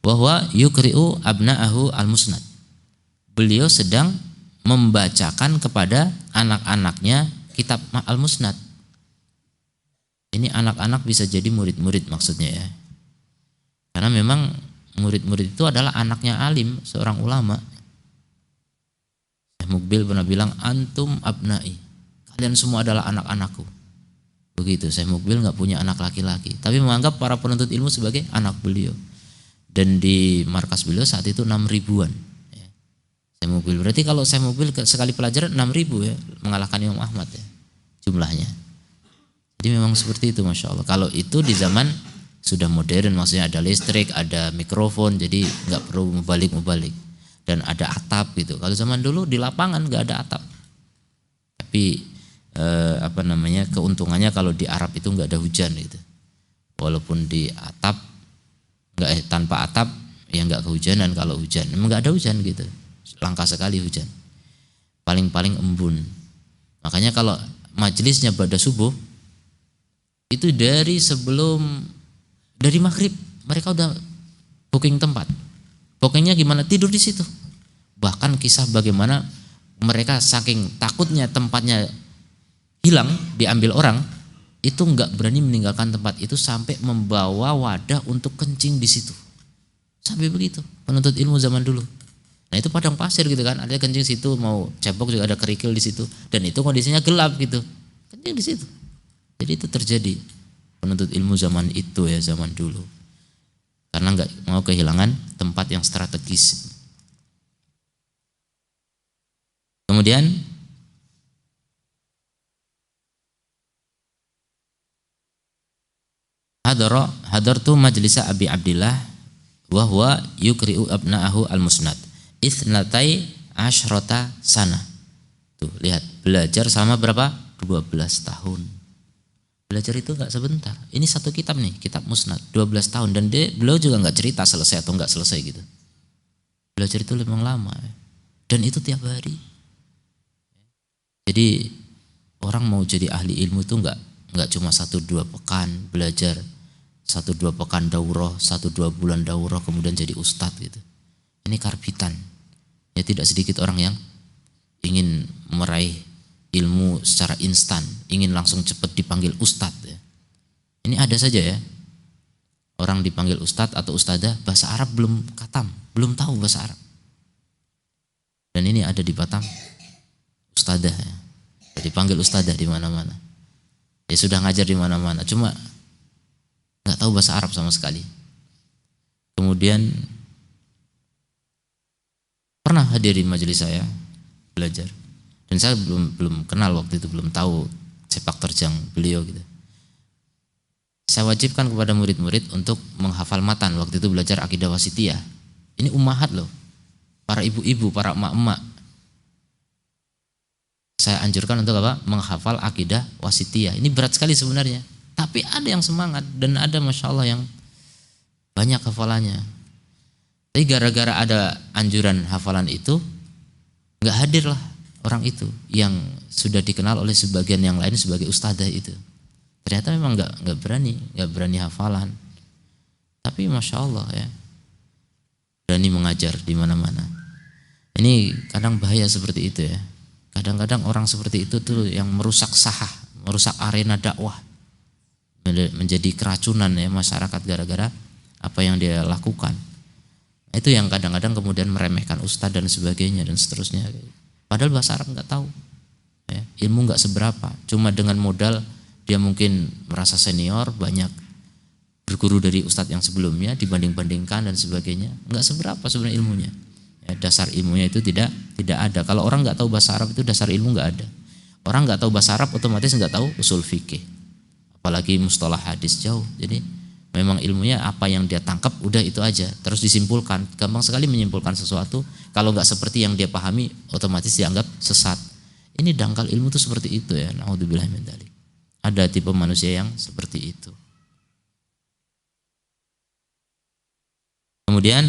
A: Wa huwa yuqri'u abna'ahu al-musnad. Beliau sedang membacakan kepada anak-anaknya kitab al-musnad. Ini anak-anak bisa jadi murid-murid maksudnya ya. Karena memang murid-murid itu adalah anaknya alim, seorang ulama. Syekh Mukbil pernah bilang, antum abnai, kalian semua adalah anak-anakku. Begitu, Syekh Mukbil nggak punya anak laki-laki, tapi menganggap para penuntut ilmu sebagai anak beliau. Dan di markas beliau saat itu 6.000-an. Syekh Mukbil, berarti kalau Syekh Mukbil sekali pelajaran 6.000 ya, mengalahkan Imam Ahmad ya, jumlahnya. Jadi memang seperti itu Masya Allah. Kalau itu di zaman sudah modern, maksudnya ada listrik, ada mikrofon, jadi nggak perlu mubalik dan ada atap gitu. Kalau zaman dulu di lapangan nggak ada atap, tapi keuntungannya kalau di Arab itu nggak ada hujan gitu. Walaupun di atap tanpa atap ya nggak kehujanan. Kalau hujan memang nggak ada hujan gitu, langka sekali hujan, paling embun. Makanya kalau majelisnya pada subuh itu dari maghrib mereka udah booking tempat. Bookingnya gimana? Tidur di situ. Bahkan kisah bagaimana mereka saking takutnya tempatnya hilang, diambil orang, itu nggak berani meninggalkan tempat itu sampai membawa wadah untuk kencing di situ. Sampai begitu penuntut ilmu zaman dulu. Nah itu padang pasir gitu kan, ada kencing situ, mau cebok juga ada kerikil di situ, dan itu kondisinya gelap gitu, kencing di situ. Jadi itu terjadi penuntut ilmu zaman itu ya, zaman dulu, karena nggak mau kehilangan tempat yang strategis. Kemudian hadartu majlisa Abi Abdillah wa huwa yukri'u abna'ahu al-musnad itsnatai asyrata sana. Tuh, lihat, belajar sama berapa? 12 tahun. Belajar itu enggak sebentar. Ini satu kitab nih, kitab musnad, 12 tahun, dan beliau juga enggak cerita selesai atau enggak selesai gitu. Belajar itu memang lama ya. Dan itu tiap hari. Jadi orang mau jadi ahli ilmu itu enggak cuma 1-2 pekan belajar, 1-2 pekan daurah, 1-2 bulan daurah kemudian jadi ustadz gitu. Ini karbitan. Ya tidak sedikit orang yang ingin meraih ilmu secara instan, ingin langsung cepat dipanggil ustadz ya. Ini ada saja ya, orang dipanggil ustadz atau ustadzah, bahasa Arab belum katam, belum tahu bahasa Arab. Dan ini ada di Batam, ustadzah ya. Dipanggil ustadzah di mana-mana. Ya sudah ngajar di mana-mana, cuma nggak tahu bahasa Arab sama sekali. Kemudian pernah hadir di majelis saya belajar, dan saya belum kenal waktu itu, belum tahu sepak terjang beliau gitu. Saya wajibkan kepada murid-murid untuk menghafal matan. Waktu itu belajar akidah wasitiyah. Ini ummahat loh, para ibu-ibu, para emak-emak. Saya anjurkan untuk apa? Menghafal akidah wasitiyah. Ini berat sekali sebenarnya, tapi ada yang semangat dan ada masya Allah yang banyak hafalannya. Tapi gara-gara ada anjuran hafalan itu, nggak hadirlah orang itu yang sudah dikenal oleh sebagian yang lain sebagai ustadzah itu. Ternyata memang nggak berani hafalan. Tapi masya Allah ya, berani mengajar di mana-mana. Ini kadang bahaya seperti itu ya. Kadang-kadang orang seperti itu tuh yang merusak sahah, merusak arena dakwah, menjadi keracunan ya masyarakat gara-gara apa yang dia lakukan. Itu yang kadang-kadang kemudian meremehkan ustadz dan sebagainya dan seterusnya. Padahal bahasa Arab nggak tahu, ya, ilmu nggak seberapa. Cuma dengan modal dia mungkin merasa senior, banyak berguru dari ustadz yang sebelumnya, dibanding-bandingkan dan sebagainya. Nggak seberapa sebenarnya ilmunya. Ya, dasar ilmunya itu tidak ada. Kalau orang nggak tahu bahasa Arab itu dasar ilmu nggak ada. Orang nggak tahu bahasa Arab otomatis nggak tahu usul fikih, apalagi mustalah hadis, jauh. Jadi memang ilmunya apa yang dia tangkap udah itu aja, terus disimpulkan. Gampang sekali menyimpulkan sesuatu, kalau nggak seperti yang dia pahami otomatis dianggap sesat. Ini dangkal ilmu itu seperti itu ya. Naudzubillah min dzalik. Ada tipe manusia yang seperti itu. Kemudian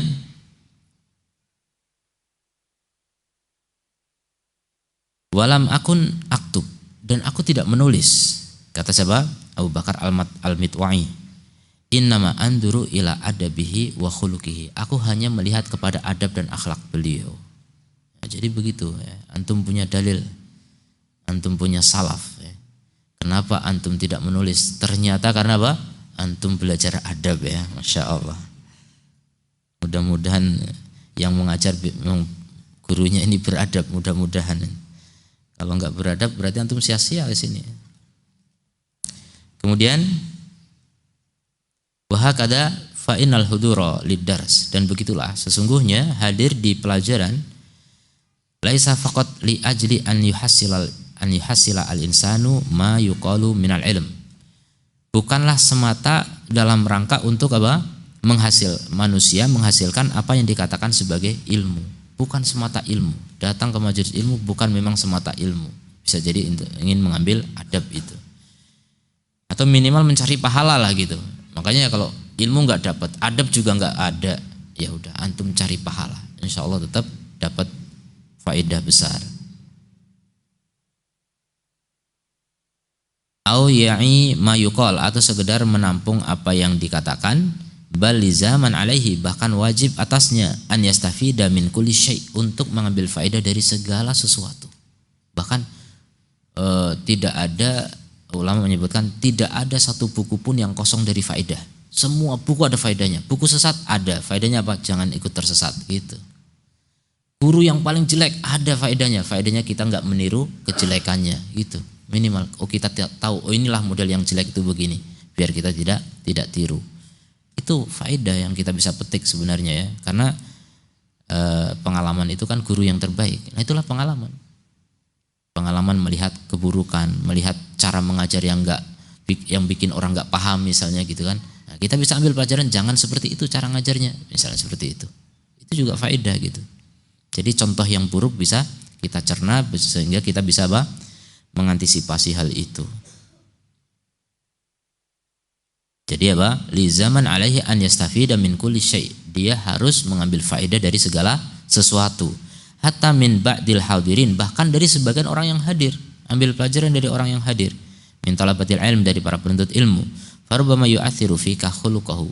A: walam akun aktub, dan aku tidak menulis. Kata siapa? Abu Bakar Al-Mitwa'i. Innama anduru ila adabihi wa khuluqihi. Aku hanya melihat kepada adab dan akhlak beliau. Nah, jadi begitu ya. Antum punya dalil, antum punya salaf ya. Kenapa antum tidak menulis? Ternyata karena apa? Antum belajar adab ya. Masya Allah. Mudah-mudahan yang mengajar gurunya ini beradab, mudah-mudahan. Kalau enggak beradab berarti antum sia-sia di sini. Kemudian wahakada fa innal hudura lidars, dan begitulah sesungguhnya hadir di pelajaran laisa faqat li ajli an yuhassila al insanu ma yuqalu minal ilm. Bukanlah semata dalam rangka untuk apa? Manusia menghasilkan apa yang dikatakan sebagai ilmu. Bukan semata ilmu. Datang ke majelis ilmu bukan memang semata ilmu. Bisa jadi ingin mengambil adab itu. Atau minimal mencari pahala lah gitu. Makanya kalau ilmu nggak dapat, adab juga nggak ada, ya udah antum cari pahala, insya Allah tetap dapat faedah besar. Au ya'i ma yuqal, atau sekedar menampung apa yang dikatakan, bal lizaman alaihi, bahkan wajib atasnya an yastafida min kulli syai', untuk mengambil faedah dari segala sesuatu. Bahkan tidak ada, ulama menyebutkan tidak ada satu buku pun yang kosong dari faedah. Semua buku ada faedahnya. Buku sesat ada. Faedahnya apa? Jangan ikut tersesat gitu. Guru yang paling jelek ada faedahnya. Faedahnya kita nggak meniru kejelekannya gitu. Minimal kita tahu inilah model yang jelek itu begini. Biar kita tidak tiru. Itu faedah yang kita bisa petik sebenarnya ya. Karena pengalaman itu kan guru yang terbaik. Nah, itulah pengalaman. Pengalaman melihat keburukan, melihat cara mengajar yang bikin orang nggak paham misalnya gitu kan. Nah, kita bisa ambil pelajaran, jangan seperti itu cara ngajarnya, misalnya seperti itu. Itu juga faedah gitu. Jadi contoh yang buruk bisa kita cerna sehingga kita bisa mengantisipasi hal itu. Jadi apa? Li zaman alaihi an yastafida min kulli syai'. Dia harus mengambil faedah dari segala sesuatu. Hatta min ba'dil hadirin, bahkan dari sebagian orang yang hadir. Ambil pelajaran dari orang yang hadir. Min talabatil ilm, dari para penuntut ilmu. Farubbama yu'athiru fika khuluquhu,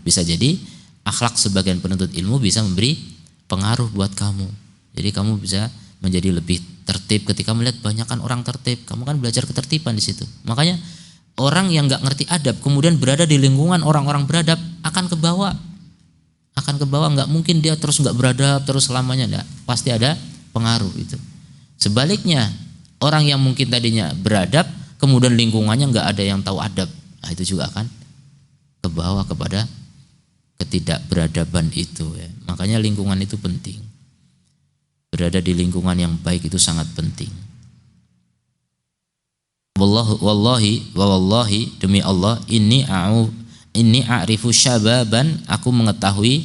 A: bisa jadi akhlak sebagian penuntut ilmu bisa memberi pengaruh buat kamu. Jadi kamu bisa menjadi lebih tertib ketika melihat banyakkan orang tertib. Kamu kan belajar ketertiban di situ. Makanya orang yang nggak ngerti adab kemudian berada di lingkungan orang-orang beradab akan kebawa, nggak mungkin dia terus nggak beradab terus selamanya, enggak. Pasti ada pengaruh itu. Sebaliknya orang yang mungkin tadinya beradab kemudian lingkungannya nggak ada yang tahu adab, nah itu juga akan kebawa kepada ketidakberadaban itu ya. Makanya lingkungan itu penting. Berada di lingkungan yang baik itu sangat penting. Wallahi demi Allah, inni a'rifu syababan, aku mengetahui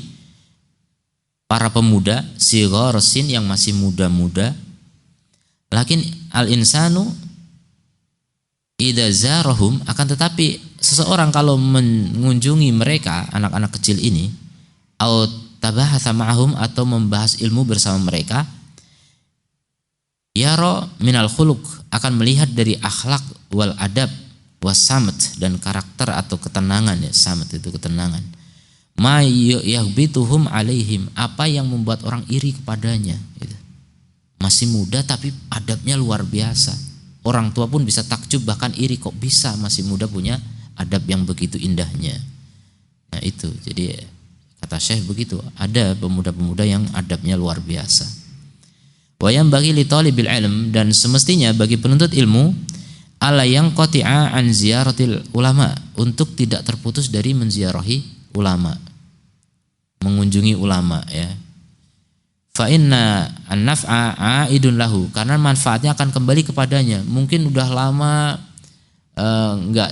A: para pemuda sigharsin yang masih muda-muda. Lakin al-insanu idza zarahum, akan tetapi seseorang kalau mengunjungi mereka anak-anak kecil ini, au tabahatsa ma'ahum, atau membahas ilmu bersama mereka, yara minal khuluq, akan melihat dari akhlak wal adab was samt, dan karakter atau ketenangan ya. Samt itu ketenangan. Ma yahbituhum alaihim, apa yang membuat orang iri kepadanya gitu. Masih muda tapi adabnya luar biasa. Orang tua pun bisa takjub bahkan iri, kok bisa masih muda punya adab yang begitu indahnya. Nah itu, jadi kata Syekh begitu, ada pemuda-pemuda yang adabnya luar biasa. Wa yanbaghi li talibil ilm, dan semestinya bagi penuntut ilmu, ala yang qati'a an ziyaratil ulama, untuk tidak terputus dari menziarahi ulama, mengunjungi ulama ya. Fa inna an-naf'a a'idun lahu, karena manfaatnya akan kembali kepadanya. Mungkin udah lama enggak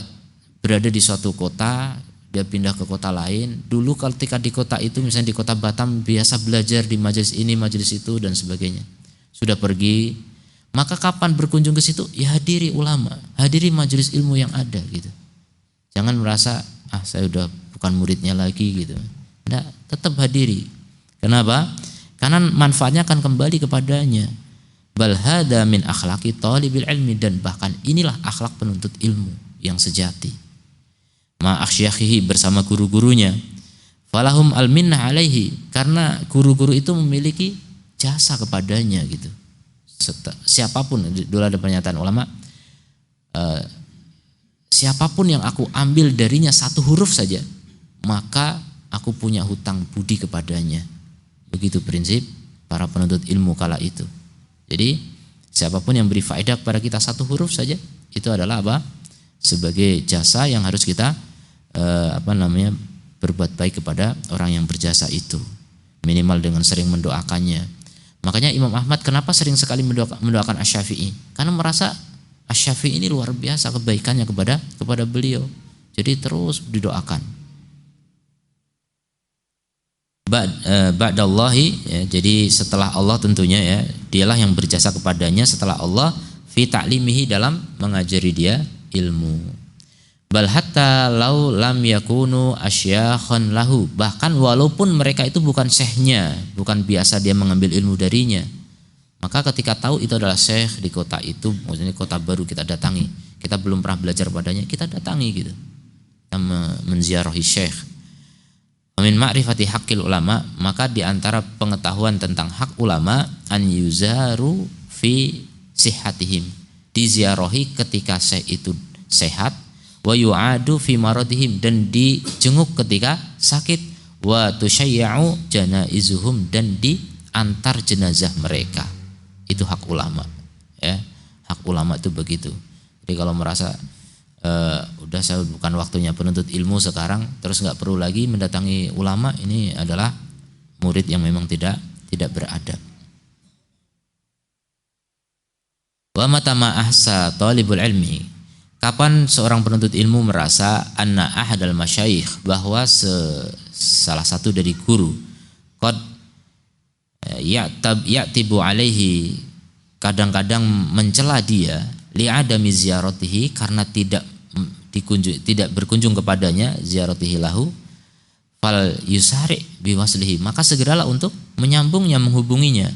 A: berada di suatu kota, dia pindah ke kota lain. Dulu ketika di kota itu, misalnya di kota Batam, biasa belajar di majelis ini, majelis itu dan sebagainya. Sudah pergi, maka kapan berkunjung ke situ? Ya hadiri ulama, hadiri majelis ilmu yang ada gitu. Jangan merasa saya udah bukan muridnya lagi gitu. Enggak, tetap hadiri. Kenapa? Karena manfaatnya akan kembali kepadanya. Bal hada min akhlaqi talibil ilmi, dan bahkan inilah akhlak penuntut ilmu yang sejati. Ma akhsyakhihi, bersama guru-gurunya. Falahum al-minnah alaihi, karena guru-guru itu memiliki jasa kepadanya gitu. Siapapun, dulu ada pernyataan ulama, siapapun yang aku ambil darinya satu huruf saja, maka aku punya hutang budi kepadanya. Begitu prinsip para penuntut ilmu kala itu. Jadi siapapun yang beri faedah kepada kita satu huruf saja, itu adalah apa? Sebagai jasa yang harus kita berbuat baik kepada orang yang berjasa itu. Minimal dengan sering mendoakannya. Makanya Imam Ahmad kenapa sering sekali mendoakan Asy-Syafi'i? Karena merasa Asy-Syafi'i ini luar biasa kebaikannya kepada beliau. Jadi terus didoakan. Ba'dallahi ya, jadi setelah Allah tentunya ya, dialah yang berjasa kepadanya setelah Allah fi ta'limihi, dalam mengajari dia ilmu. Bal hatta lau lam yakunu asyakhan lahu, bahkan walaupun mereka itu bukan syekhnya, bukan biasa dia mengambil ilmu darinya, maka ketika tahu itu adalah syekh di kota itu, maksudnya kota baru kita datangi, kita belum pernah belajar padanya, kita datangi gitu, kita menziarahi syekh. Min ma'rifati haqqil ulama, maka di antara pengetahuan tentang hak ulama, an yuzaru fi sihhatihim, diziarahi ketika syekh itu sehat, wa yu'adu fi maradihim, dan dijenguk ketika sakit, wa tusyayya'u janaizuhum, dan diantar jenazah mereka. Itu hak ulama, ya. Hak ulama itu begitu. Jadi kalau merasa udah saya bukan waktunya penuntut ilmu sekarang, terus nggak perlu lagi mendatangi ulama, ini adalah murid yang memang tidak beradab. Wa mata ma ahsa talibul ilmi, kapan seorang penuntut ilmu merasa anna ahadal masyayikh, bahwa salah satu dari guru, qad ya'tibu alaihi, kadang-kadang mencela dia, li'adami ziyaratihi, karena tidak berkunjung kepadanya, ziyaratihi lahu, fal yusari biwaslihi, maka segeralah untuk menyambungnya, menghubunginya,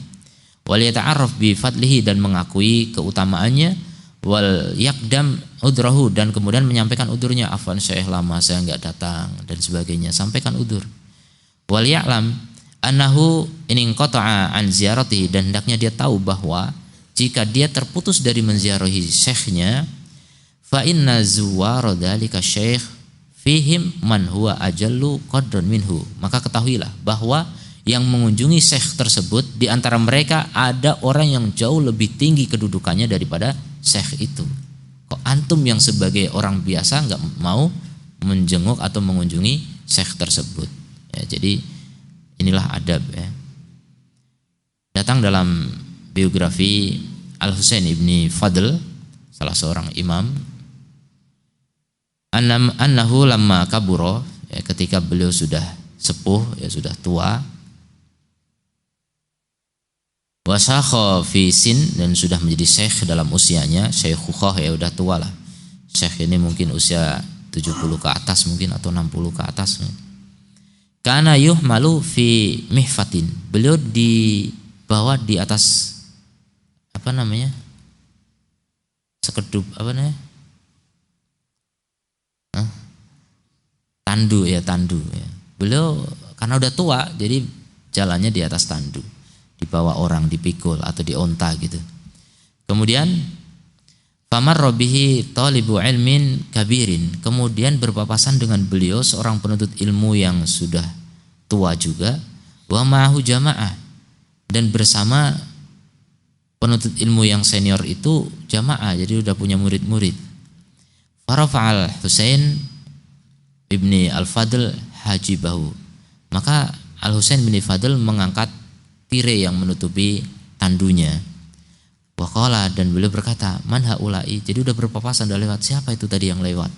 A: wal yata'arraf bi fadlihi, dan mengakui keutamaannya, wal yakdam udrahu, dan kemudian menyampaikan udurnya, afwan syekh, lama saya enggak datang dan sebagainya, sampaikan udur. Wal ya'lam annahu in qata'a an ziyaratihi, dan hendaknya dia tahu bahwa jika dia terputus dari menziarahi syekhnya, fa inna zuwara dzalika syekh fihim man huwa ajallu qadran minhu, maka ketahuilah bahwa yang mengunjungi syekh tersebut, di antara mereka ada orang yang jauh lebih tinggi kedudukannya daripada syekh itu. Kok antum yang sebagai orang biasa nggak mau menjenguk atau mengunjungi syekh tersebut, ya. Jadi inilah adab, ya. Datang dalam biografi Al-Husain ibni Fadl, salah seorang imam, annahu lamma kaburo, ya, ketika beliau sudah sepuh, ya, sudah tua, wasakha fi sin, dan sudah menjadi syekh dalam usianya, syaikhukhah, ya udah tua lah. Syekh ini mungkin usia 70 ke atas mungkin, atau 60 ke atas. Kana yuhmalu fi mihfatin, beliau dibawa di atas apa namanya, sekedup, apa namanya, tandu, ya, tandu, ya. Beliau karena udah tua, jadi jalannya di atas tandu, dibawa orang, dipikul atau dionta gitu. Kemudian famarra bihi talibu ilmin kabirin, kemudian berpapasan dengan beliau seorang penuntut ilmu yang sudah tua juga, wa ma'ahu jamaah, dan bersama penuntut ilmu yang senior itu jamaah, jadi udah punya murid-murid. Farafa'al Husain ibni Al-Fadl hajibahu, maka Al-Husain bin Fadl mengangkat tirai yang menutupi tandunya. Waqala, dan beliau berkata, man haula'i, jadi udah berpapasan, udah lewat, siapa itu tadi yang lewat?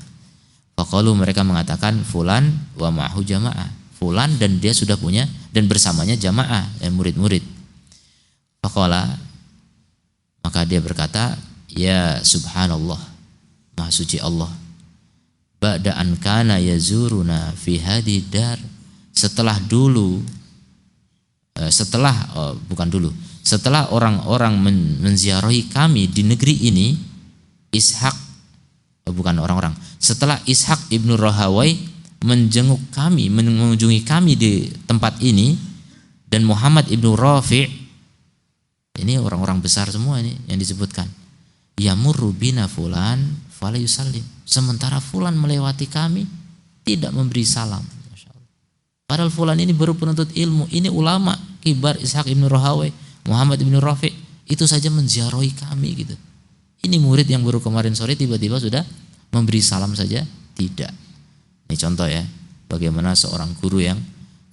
A: Faqalu, mereka mengatakan, fulan wa ma'ahu jamaah, fulan dan dia sudah punya, dan bersamanya jamaah, murid-murid. Faqala, maka dia berkata, ya subhanallah, maha suci Allah, ba'da an kana yazuruna fi hadhihi dar, setelah orang-orang menziarahi kami di negeri ini, setelah Ishaq ibnu Rahawai menjenguk kami, mengunjungi kami di tempat ini, dan Muhammad ibnu Rafi', ini orang-orang besar semua ini yang disebutkan, yamurru bina fulan fala yusallim, sementara fulan melewati kami tidak memberi salam. Padahal fulan ini baru penuntut ilmu, ini ulama kibar, Ishaq ibnu Rahawai, Muhammad ibnu Rafi', itu saja menziarahi kami gitu. Ini murid yang baru kemarin sore tiba-tiba sudah memberi salam saja tidak. Ini contoh, ya, bagaimana seorang guru yang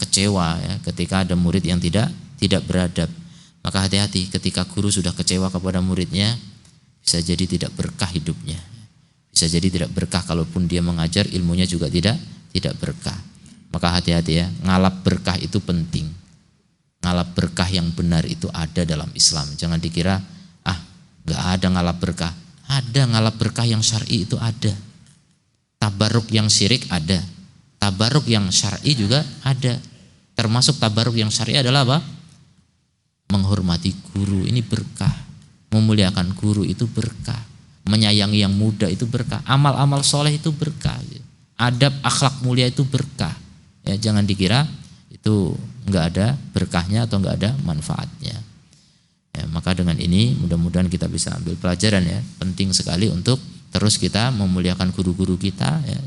A: kecewa, ya, ketika ada murid yang tidak beradab. Maka hati-hati, ketika guru sudah kecewa kepada muridnya, bisa jadi tidak berkah hidupnya. Bisa jadi tidak berkah, kalaupun dia mengajar, ilmunya juga tidak berkah. Maka hati-hati, ya, ngalap berkah itu penting. Ngalap berkah yang benar itu ada dalam Islam. Jangan dikira gak ada ngalap berkah. Ada ngalap berkah yang syar'i, itu ada. Tabarruk yang syirik ada. Tabarruk yang syar'i juga ada. Termasuk tabarruk yang syar'i adalah apa? Menghormati guru, ini berkah. Memuliakan guru itu berkah. Menyayangi yang muda itu berkah. Amal-amal soleh itu berkah. Adab akhlak mulia itu berkah. Ya, jangan dikira itu enggak ada berkahnya atau enggak ada manfaatnya. Ya, maka dengan ini mudah-mudahan kita bisa ambil pelajaran, ya. Penting sekali untuk Terus kita memuliakan guru-guru kita, ya,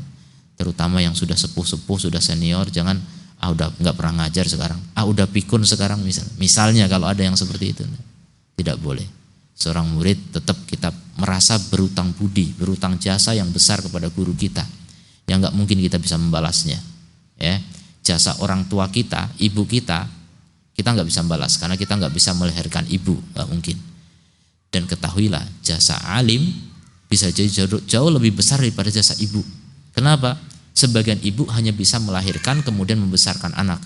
A: terutama yang sudah sepuh-sepuh, sudah senior. Jangan udah nggak pernah ngajar sekarang, udah pikun sekarang misalnya kalau ada yang seperti itu, tidak boleh. Seorang murid tetap kita merasa berutang budi, berutang jasa yang besar kepada guru kita, yang nggak mungkin kita bisa membalasnya. Ya, jasa orang tua kita, ibu kita nggak bisa membalas karena kita nggak bisa melahirkan ibu, nggak mungkin. Dan ketahuilah jasa alim bisa jadi jauh lebih besar daripada jasa ibu. Kenapa? Sebagian ibu hanya bisa melahirkan kemudian membesarkan anak,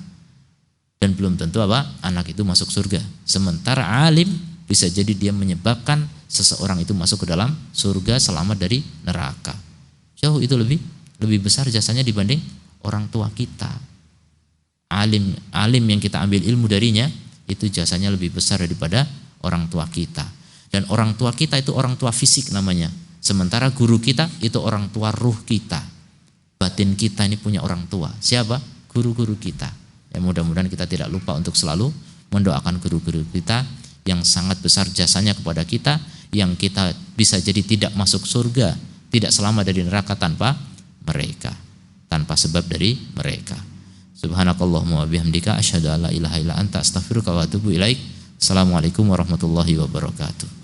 A: dan belum tentu anak itu masuk surga. Sementara alim bisa jadi dia menyebabkan seseorang itu masuk ke dalam surga, selamat dari neraka. Jauh itu lebih besar jasanya dibanding orang tua kita. Alim yang kita ambil ilmu darinya itu jasanya lebih besar daripada orang tua kita. Dan orang tua kita itu orang tua fisik namanya. Sementara guru kita itu orang tua ruh kita. Batin kita ini punya orang tua. Siapa? Guru-guru kita. Ya, mudah-mudahan kita tidak lupa untuk selalu mendoakan guru-guru kita yang sangat besar jasanya kepada kita, yang kita bisa jadi tidak masuk surga, tidak selamat dari neraka tanpa mereka, tanpa sebab dari mereka. Subhanakallahumma wa bihamdika asyhadu an la ilaha illa anta astaghfiruka wa atubu ilaik. Assalamualaikum warahmatullahi wabarakatuh.